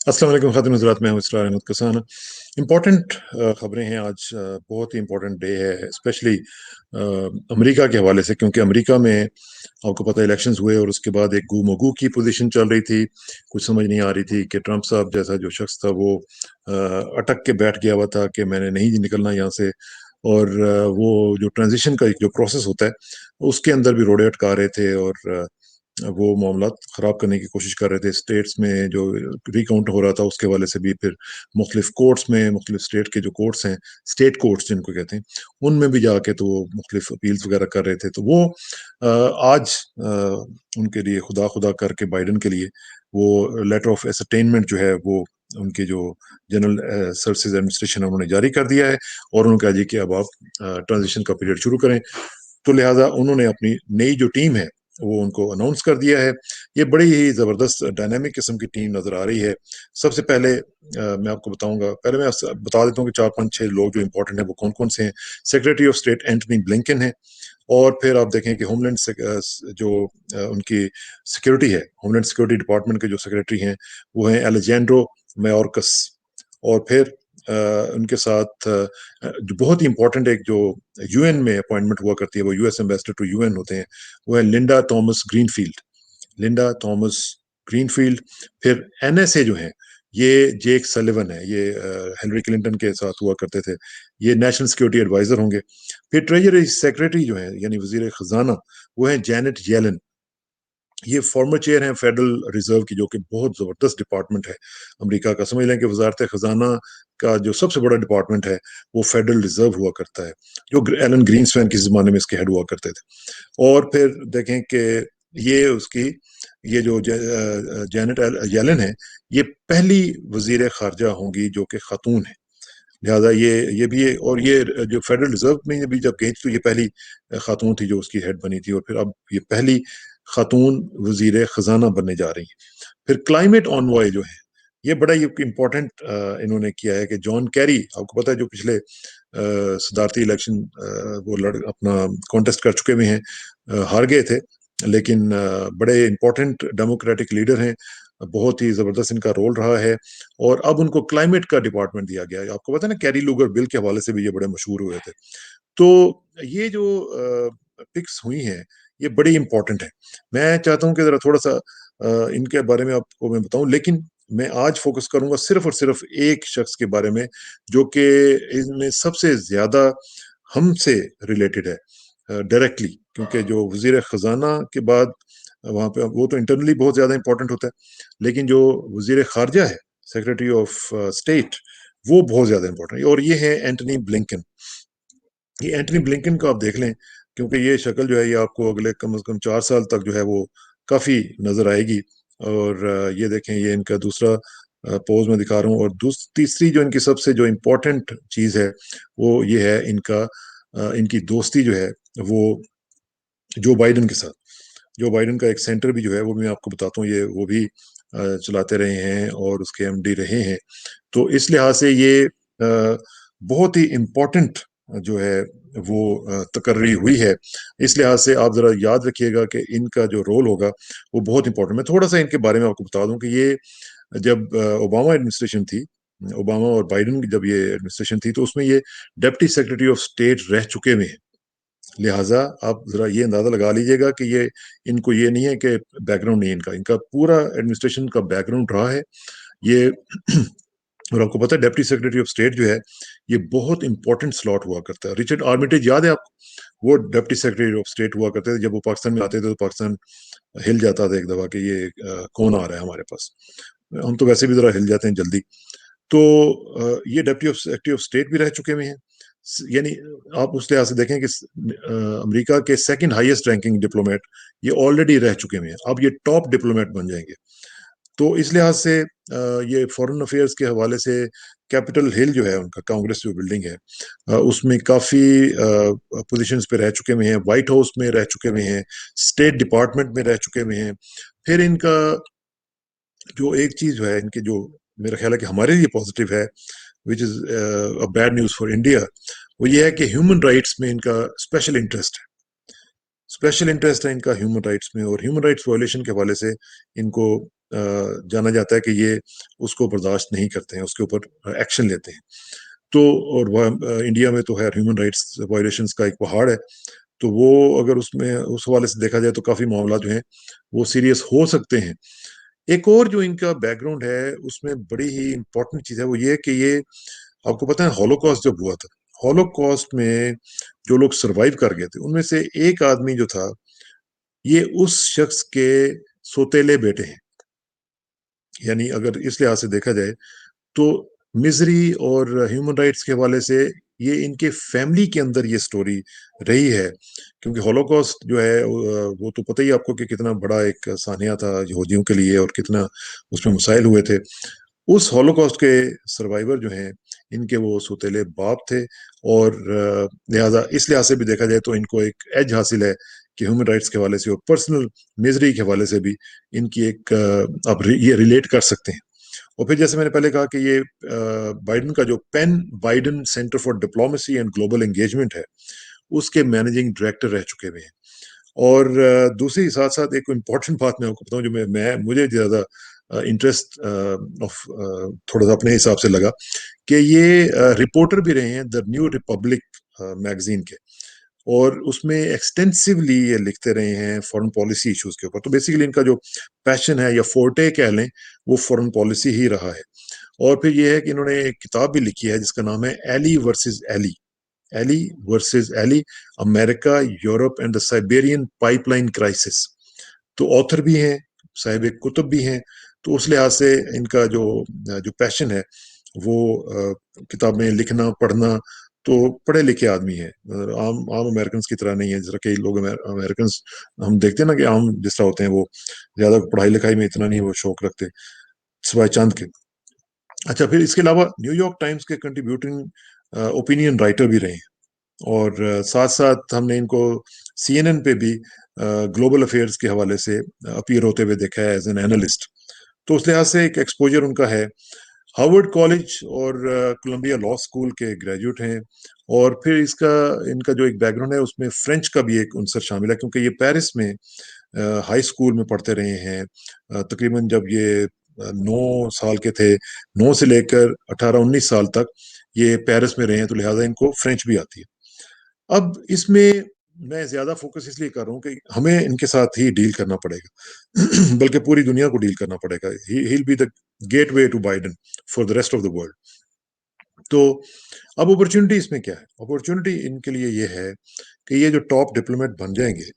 अस्सलाम वालेकुम ख़ातिन हज़रात, मैं हूँ इसरार अहमद कसान। इम्पॉर्टेंट ख़बरें हैं आज। बहुत ही इम्पॉर्टेंट डे है, स्पेशली अमेरिका के हवाले से, क्योंकि अमेरिका में आपको पता है इलेक्शंस हुए और उसके बाद एक गू मगू की पोजीशन चल रही थी। कुछ समझ नहीं आ रही थी कि ट्रंप साहब जैसा जो शख्स था वो अटक के बैठ गया हुआ था कि मैंने नहीं निकलना यहाँ से। और वो जो ट्रांजिशन का एक जो प्रोसेस होता है उसके अंदर भी रोड़े अटका रहे थे और वो मामला ख़राब करने की कोशिश कर रहे थे। स्टेट्स में जो रिकाउंट हो रहा था उसके वाले से भी, फिर मुख्तलिफ कोर्ट्स में, मुख्तलिफ स्टेट के जो कोर्ट्स हैं, स्टेट कोर्ट्स जिनको कहते हैं, उनमें भी जाके तो वो मुख्तलिफ अपील्स वगैरह कर रहे थे। तो वो आज उनके लिए खुदा खुदा करके बाइडन के लिए वो लेटर ऑफ एसरटेनमेंट जो है वो उनके जो जनरल सर्विसेज एडमिनिस्ट्रेशन है उन्होंने जारी कर दिया है। और उन्होंने कहा जी कि अब आप ट्रांजिशन का पीरियड शुरू करें। तो लिहाजा उन्होंने अपनी नई जो टीम है वो उनको अनाउंस कर दिया है। ये बड़ी ही ज़बरदस्त डायनामिक किस्म की टीम नज़र आ रही है। सबसे पहले मैं आपको बताऊंगा, पहले मैं बता देता हूँ कि 4 5 6 लोग जो इंपॉर्टेंट हैं वो कौन कौन से हैं। Secretary of state Antony Blinken है। और फिर आप देखें कि होमलैंड जो उनकी सिक्योरिटी है, होमलैंड सिक्योरिटी डिपार्टमेंट के जो सेक्रेटरी हैं वो हैं एलेजेंड्रो मैयोर्कस। और फिर उनके साथ जो बहुत ही इंपॉर्टेंट एक जो यूएन में अपॉइंटमेंट हुआ करती है, वो यूएस एम्बेसडर टू यूएन होते हैं, वो है Linda Thomas greenfield. Linda Thomas greenfield. फिर एनएसए जो है, ये जेक सलिवन है, ये हिलरी क्लिंटन के साथ हुआ करते थे, ये नेशनल सिक्योरिटी एडवाइजर होंगे। फिर ट्रेजरी सेक्रेटरी जो है यानी वजीर खजाना, वो है जैनेट येलन। ये फॉर्मर चेयर हैं फेडरल रिजर्व की, जो कि बहुत ज़बरदस्त डिपार्टमेंट है अमेरिका का। समझ लें कि वजारत खजाना का जो सबसे बड़ा डिपार्टमेंट है वो फेडरल रिजर्व हुआ करता है, जो एलन ग्रीनस्पैन के ज़माने में इसके हेड हुआ करते थे। और फिर देखें कि ये उसकी ये जो जैनेट येलन है, ये पहली वजीर खारजा होंगी जो कि खातून है। लिहाजा ये भी है। और ये जो फेडरल रिजर्व में भी जब गई थी तो ये पहली खातून थी जो उसकी हेड बनी थी, और फिर अब ये पहली खातून वजीर खजाना बनने जा रही है। फिर क्लाइमेट ऑनवॉय जो है, ये बड़ा ही इम्पोर्टेंट इन्होंने किया है कि जॉन कैरी, आपको पता है जो पिछले सदारती इलेक्शन वो अपना कॉन्टेस्ट कर चुके हुए हैं, हार गए थे, लेकिन बड़े इंपॉर्टेंट डेमोक्रेटिक लीडर हैं। बहुत ही जबरदस्त इनका रोल रहा है। और अब उनको क्लाइमेट का डिपार्टमेंट दिया गया है। आपको पता है ना, कैरी लूगर बिल के हवाले से भी ये बड़े मशहूर हुए थे। तो ये जो पिक्स हुई हैं, ये बड़ी इंपॉर्टेंट है। मैं चाहता हूँ कि जरा थोड़ा सा इनके बारे में आपको मैं बताऊं, लेकिन मैं आज फोकस करूंगा सिर्फ और सिर्फ एक शख्स के बारे में जो कि इसमें सबसे ज्यादा हमसे रिलेटेड है डायरेक्टली, क्योंकि जो वजीर खजाना के बाद वहां पे वो तो इंटरनली बहुत ज्यादा इंपॉर्टेंट होता है, लेकिन जो वजीर खारजा है, सेक्रेटरी ऑफ स्टेट, वो बहुत ज्यादा इंपॉर्टेंट है। और ये है एंटनी ब्लिंकन। ये एंटनी ब्लिंकन को आप देख लें, क्योंकि ये शक्ल जो है ये आपको अगले कम से कम 4 साल तक जो है वो काफी नजर आएगी। और ये देखें, ये इनका दूसरा पोज में दिखा रहा हूँ। और तीसरी जो इनकी सबसे जो इम्पोर्टेंट चीज है वो ये है इनका इनकी दोस्ती जो है वो जो बाइडन के साथ। जो बाइडन का एक सेंटर भी जो है वो मैं आपको बताता हूँ, ये वो भी चलाते रहे हैं और उसके एमडी रहे हैं। तो इस लिहाज से ये बहुत ही इम्पोर्टेंट जो है वो तकर्री हुई है। इस लिहाज से आप जरा याद रखिएगा कि इनका जो रोल होगा वो बहुत इंपॉर्टेंट। मैं थोड़ा सा इनके बारे में आपको बता दूं कि ये जब ओबामा एडमिनिस्ट्रेशन थी, ओबामा और बाइडन की जब ये एडमिनिस्ट्रेशन थी, तो उसमें ये डेप्टी सेक्रेटरी ऑफ स्टेट रह चुके हुए हैं। लिहाजा आप जरा ये अंदाजा लगा लीजिएगा कि ये इनको ये नहीं है कि बैकग्राउंड नहीं है इनका, इनका पूरा एडमिनिस्ट्रेशन का बैकग्राउंड रहा है ये। और आपको पता है डेप्टी सेक्रेटरी ऑफ स्टेट जो है ये बहुत इंपॉर्टेंट स्लॉट हुआ करता है। रिचर्ड आर्मिटेज याद है आपको? वो डेप्टी सेक्रेटरी ऑफ स्टेट हुआ करते थे। जब वो पाकिस्तान में आते थे तो पाकिस्तान हिल जाता था एक दफा कि ये कौन आ रहा है हमारे पास। हम तो वैसे भी जरा हिल जाते हैं जल्दी। तो ये डेप्टी सेक्रेटरी ऑफ स्टेट भी रह चुके हुए हैं। यानी आप उस लिहाज से देखें कि अमेरिका के सेकंड हाईएस्ट रैंकिंग डिप्लोमेट ये ऑलरेडी रह चुके हैं, अब ये टॉप डिप्लोमेट बन जाएंगे। तो इस लिहाज से ये फॉरेन अफेयर्स के हवाले से कैपिटल हिल जो है उनका, कांग्रेस जो बिल्डिंग है, उसमें काफ़ी पोजीशंस पे रह चुके हुए हैं, व्हाइट हाउस में रह चुके हुए हैं, स्टेट डिपार्टमेंट में रह चुके हुए हैं। फिर इनका जो एक चीज़ जो है इनके, जो मेरा ख्याल है कि हमारे लिए पॉजिटिव है, which is a bad news for India, वो ये है कि ह्यूमन राइट्स में इनका स्पेशल इंटरेस्ट है। स्पेशल इंटरेस्ट है इनका ह्यूमन राइट्स में, और ह्यूमन राइट्स वायलेशन के हवाले से इनको جانا جاتا ہے کہ یہ اس کو برداشت نہیں کرتے ہیں، اس کے اوپر ایکشن لیتے ہیں. تو اور وہ انڈیا میں تو خیر ہیومن رائٹس وائلیشنس کا ایک پہاڑ ہے، تو وہ اگر اس میں اس حوالے سے دیکھا جائے تو کافی معاملات جو ہیں وہ سیریس ہو سکتے ہیں. ایک اور جو ان کا بیک گراؤنڈ ہے اس میں بڑی ہی امپورٹنٹ چیز ہے، وہ یہ کہ یہ آپ کو پتہ ہے ہولوکاسٹ جب ہوا تھا، ہولوکاسٹ میں جو لوگ سروائیو کر گئے تھے ان میں سے ایک آدمی جو تھا یہ اس شخص کے سوتیلے بیٹے ہیں. یعنی اگر اس لحاظ سے دیکھا جائے تو مزری اور ہیومن رائٹس کے حوالے سے یہ ان کے فیملی کے اندر یہ سٹوری رہی ہے، کیونکہ ہولوکاسٹ جو ہے وہ تو پتہ ہی آپ کو کہ کتنا بڑا ایک سانحہ تھا یہودیوں کے لیے اور کتنا اس میں مسائل ہوئے تھے. اس ہولوکاسٹ کے سروائیور جو ہیں ان کے وہ سوتیلے باپ تھے، اور لہذا اس لحاظ سے بھی دیکھا جائے تو ان کو ایک ایج حاصل ہے کہ ہیومن رائٹس کے حوالے سے اور پرسنل میزری کے حوالے سے بھی ان کی ایک اب یہ ریلیٹ کر سکتے ہیں. اور پھر جیسے میں نے پہلے کہا کہ یہ بائیڈن کا جو Penn Biden Center for Diplomacy and Global Engagement ہے اس کے مینیجنگ ڈائریکٹر رہ چکے ہوئے ہیں. اور دوسری ساتھ ساتھ ایک امپورٹنٹ بات میں آپ کو بتاؤں جو مجھے زیادہ انٹرسٹ تھوڑا سا اپنے حساب سے لگا کہ یہ رپورٹر بھی رہے ہیں دا نیو ریپبلک میگزین کے، اور اس میں ایکسٹینسولی یہ لکھتے رہے ہیں فورن پالیسی ایشوز کے اوپر. تو بیسیکلی ان کا جو پیشن ہے یا فورٹے کہہ لیں وہ فورن پالیسی ہی رہا ہے. اور پھر یہ ہے کہ انہوں نے ایک کتاب بھی لکھی ہے جس کا نام ہے ally versus ally, ally versus ally, America Europe and the Siberian pipeline crisis. تو آتھر بھی ہیں، صاحب کتب بھی ہیں، تو اس لحاظ سے ان کا جو پیشن ہے وہ کتابیں لکھنا پڑھنا، تو پڑھے لکھے آدمی ہیں، عام امریکنز کی طرح نہیں ہے. جس طرح کئی لوگ امریکنز ہم دیکھتے ہیں نا کہ عام جس طرح ہوتے ہیں وہ زیادہ پڑھائی لکھائی میں اتنا نہیں وہ شوق رکھتے سوائے چاند کے. اچھا، پھر اس کے علاوہ نیو یارک ٹائمز کے کنٹریبیوٹنگ اوپینین رائٹر بھی رہے ہیں، اور ساتھ ساتھ ہم نے ان کو سی این این پہ بھی گلوبل افیئرز کے حوالے سے اپیئر ہوتے ہوئے دیکھا ہے ایز این اینالسٹ. تو اس لحاظ سے ایک ایکسپوجر ان کا ہے. ہارورڈ کالج اور کولمبیا لا اسکول کے گریجویٹ ہیں، اور پھر ان کا جو ایک بیک گراؤنڈ ہے اس میں فرینچ کا بھی ایک عنصر شامل ہے، کیونکہ یہ پیرس میں ہائی اسکول میں پڑھتے رہے ہیں. تقریباً جب یہ 9 سال کے تھے، 9 سے لے کر 18-19 سال تک یہ پیرس میں رہے ہیں، تو لہٰذا ان کو فرینچ بھی آتی ہے. اب اس میں زیادہ فوکس اس لیے کر رہا ہوں کہ ہمیں ان کے ساتھ ہی ڈیل کرنا پڑے گا بلکہ پوری دنیا کو ڈیل کرنا پڑے گا. He'll be the gateway to Biden for the rest of the world. تو اب اپرچونٹی اس میں کیا ہے؟ اپرچونٹی ان کے لیے یہ ہے کہ یہ جو ٹاپ ڈپلومیٹ بن جائیں گے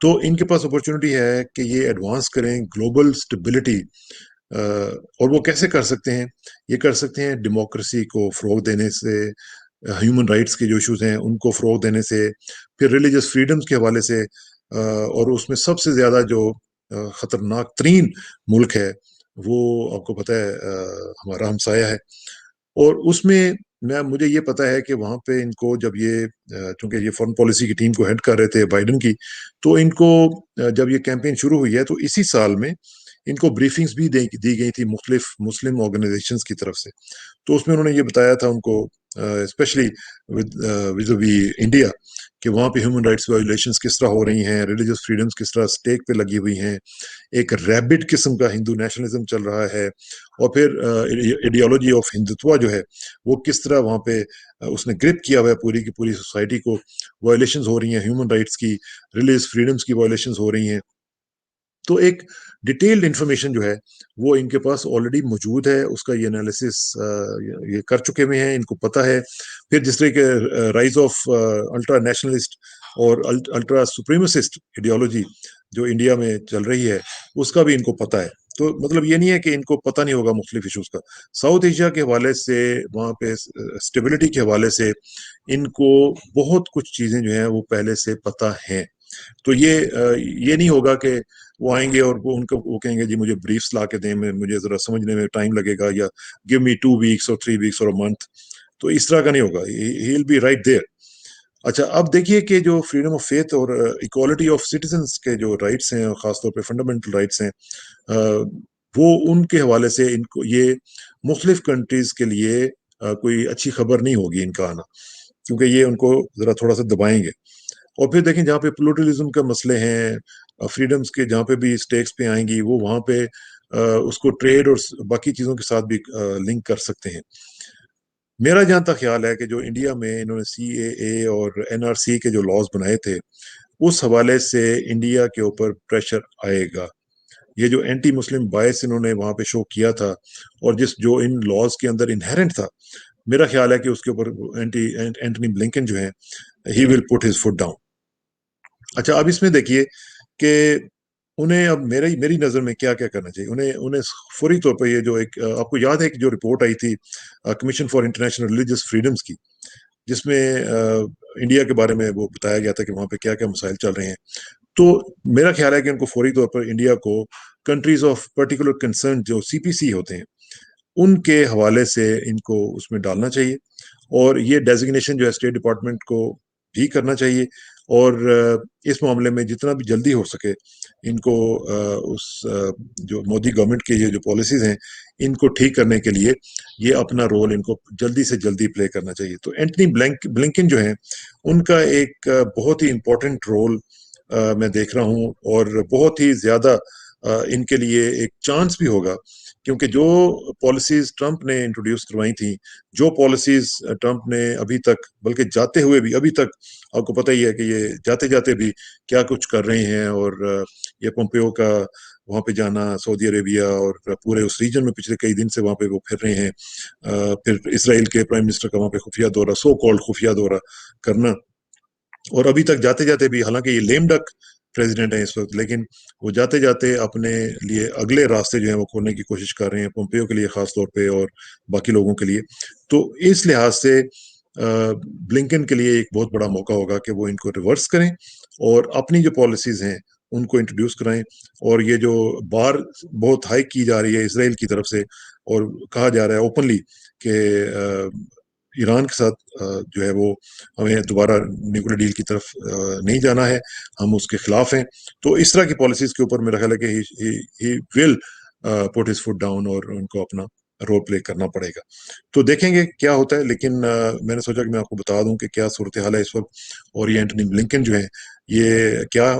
تو ان کے پاس اپرچونٹی ہے کہ یہ ایڈوانس کریں گلوبل اسٹیبلٹی. اور وہ کیسے کر سکتے ہیں؟ یہ کر سکتے ہیں ڈیموکریسی کو فروغ دینے سے، ہیومن رائٹس کے جو ایشوز ہیں ان کو فروغ دینے سے، پھر ریلیجس فریڈمز کے حوالے سے، اور اس میں سب سے زیادہ جو خطرناک ترین ملک ہے وہ آپ کو پتہ ہے ہمارا ہمسایہ ہے. اور اس میں مجھے یہ پتا ہے کہ وہاں پہ ان کو جب یہ چونکہ یہ فورن پالیسی کی ٹیم کو ہیڈ کر رہے تھے بائیڈن کی، تو ان کو جب یہ کیمپین شروع ہوئی ہے تو اسی سال میں ان کو بریفنگز بھی دی گئی تھی مختلف مسلم آرگنائزیشنز کی طرف سے. تو اس میں انہوں نے یہ بتایا تھا ان کو اسپیشلی وی انڈیا کہ وہاں پہ ہیومن رائٹس وائلیشنز کس طرح ہو رہی ہیں، ریلیجس فریڈمز کس طرح اسٹیک پہ لگی ہوئی ہیں، ایک ریبٹ قسم کا ہندو نیشنلزم چل رہا ہے، اور پھر ایڈیالوجی آف ہندوتوا جو ہے وہ کس طرح وہاں پہ اس نے گرپ کیا ہوا ہے پوری کی پوری سوسائٹی کو. وائلیشنز ہو رہی ہیں ہیومن رائٹس کی، ریلیجس فریڈمز کی وائلیشنز ہو رہی ہیں. تو ایک ڈیٹیلڈ انفارمیشن جو ہے وہ ان کے پاس آلریڈی موجود ہے، اس کا یہ انالیسس یہ کر چکے ہوئے ہیں، ان کو پتہ ہے. پھر جس طرح کے رائز آف الٹرا نیشنلسٹ اور الٹرا سپریمسسٹ ایڈیالوجی جو انڈیا میں چل رہی ہے اس کا بھی ان کو پتہ ہے. تو مطلب یہ نہیں ہے کہ ان کو پتہ نہیں ہوگا مختلف ایشوز کا. ساؤتھ ایشیا کے حوالے سے، وہاں پہ اسٹیبلٹی کے حوالے سے ان کو بہت کچھ چیزیں جو ہیں وہ پہلے سے پتہ ہیں. تو یہ نہیں ہوگا کہ وہ آئیں گے اور وہ کہیں گے جی مجھے بریفس لا کے دیں، مجھے ذرا سمجھنے میں ٹائم لگے گا، یا گیو می 2 ویکس اور 3 ویکس اور منتھ. تو اس طرح کا نہیں ہوگا، ہی ول بی رائٹ دیئر. اچھا، اب دیکھیے کہ جو فریڈم آف فیتھ اور ایکوالٹی آف سٹیزنس کے جو رائٹس ہیں، خاص طور پہ فنڈامنٹل رائٹس ہیں، وہ ان کے حوالے سے ان کو یہ مختلف کنٹریز کے لیے کوئی اچھی خبر نہیں ہوگی ان کا آنا، کیونکہ یہ ان کو ذرا تھوڑا سا دبائیں گے. اور پھر دیکھیں جہاں پہ پولیٹیلزم کے مسئلے ہیں، फ्रीडम्स के जहाँ पे भी स्टेक्स पे आएंगी वो वहाँ पे उसको ट्रेड और बाकी चीज़ों के साथ भी लिंक कर सकते हैं। मेरा जहाँ तक ख्याल है कि जो इंडिया में इन्होंने CAA और NRC के जो लॉज बनाए थे उस हवाले से इंडिया के ऊपर प्रेशर आएगा। ये जो एंटी मुस्लिम बायस इन्होंने वहां पे शो किया था और जिस जो इन लॉज के अंदर इनहेरेंट था, मेरा ख्याल है कि उसके ऊपर एंटनी ब्लिंकन जो है he will put his foot down. अच्छा, अब इसमें देखिए कि उन्हें अब मेरी मेरी नज़र में क्या क्या करना चाहिए। उन्हें उन्हें फौरी तौर पर ये जो एक आपको याद है कि जो रिपोर्ट आई थी commission for international religious freedoms की, जिसमें इंडिया के बारे में वो बताया गया था कि वहाँ पे क्या क्या मसाइल चल रहे हैं। तो मेरा ख्याल है कि उनको फौरी तौर पर इंडिया को कंट्रीज ऑफ पर्टिकुलर कंसर्न जो CPC होते हैं उनके हवाले से इनको उसमें डालना चाहिए, और ये डेजिग्नेशन जो है स्टेट डिपार्टमेंट को भी करना चाहिए। और इस मामले में जितना भी जल्दी हो सके इनको जो मोदी गवर्नमेंट के ये जो पॉलिसीज हैं इनको ठीक करने के लिए ये अपना रोल इनको जल्दी से जल्दी प्ले करना चाहिए। तो एंटनी ब्लिंकन जो है उनका एक बहुत ही इंपॉर्टेंट रोल मैं देख रहा हूँ, और बहुत ही ज्यादा इनके लिए एक चांस भी होगा, क्योंकि जो पॉलिसीज ट्रंप ने इंट्रोड्यूस करवाई थी, जो पॉलिसीज ट्रंप ने अभी तक, बल्कि जाते हुए भी अभी तक आपको पता ही है कि ये जाते जाते भी क्या कुछ कर रहे हैं। और ये पोम्पियो का वहां पे जाना सऊदी अरेबिया और पूरे उस रीजन में पिछले कई दिन से वहां पे वो फिर रहे हैं। फिर इसराइल के प्राइम मिनिस्टर का वहां पे खुफिया दौरा, सो कॉल्ड खुफिया दौरा करना, और अभी तक जाते जाते भी, हालांकि ये लेम डक प्रेसिडेंट है इस वक्त, लेकिन वो जाते जाते अपने लिए अगले रास्ते जो है वो खोलने की कोशिश कर रहे हैं, पोम्पियो के लिए खास तौर पे और बाकी लोगों के लिए। तो इस लिहाज से ब्लिंकन के लिए एक बहुत बड़ा मौका होगा कि वो इनको रिवर्स करें और अपनी जो पॉलिसीज हैं उनको इंट्रोड्यूस कराएं। और ये जो बार बहुत हाई की जा रही है इसराइल की तरफ से, और कहा जा रहा है ओपनली कि ईरान के साथ जो है वो हमें दोबारा न्यूक्लियर डील की तरफ नहीं जाना है, हम उसके खिलाफ हैं। तो इस तरह की पॉलिसीज के ऊपर मेरा ख्याल है कि he will put his foot down और उनको अपना रोल प्ले करना पड़ेगा। तो देखेंगे क्या होता है, लेकिन मैंने सोचा कि मैं आपको बता दूं कि क्या सूरत हाल है इस वक्त, और ये एंटनी ब्लिंकन जो है ये क्या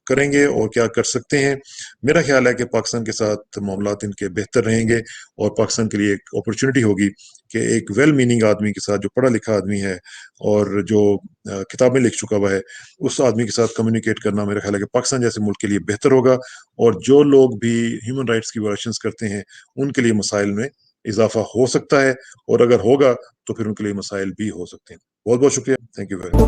करेंगे और क्या कर सकते हैं। मेरा ख्याल है कि पाकिस्तान के साथ मामलात इनके बेहतर रहेंगे, और पाकिस्तान के लिए एक अपॉर्चुनिटी होगी कि एक वेल मीनिंग आदमी के साथ, जो पढ़ा लिखा आदमी है और जो किताबें लिख चुका हुआ है, उस आदमी के साथ कम्युनिकेट करना मेरा ख्याल है कि पाकिस्तान जैसे मुल्क के लिए बेहतर होगा। और जो लोग भी ह्यूमन राइट्स की वायलेशंस करते हैं उनके लिए मसाइल में इजाफा हो सकता है, और अगर होगा तो फिर उनके लिए मसाइल भी हो सकते हैं। बहुत बहुत शुक्रिया, थैंक यू वेरी मच।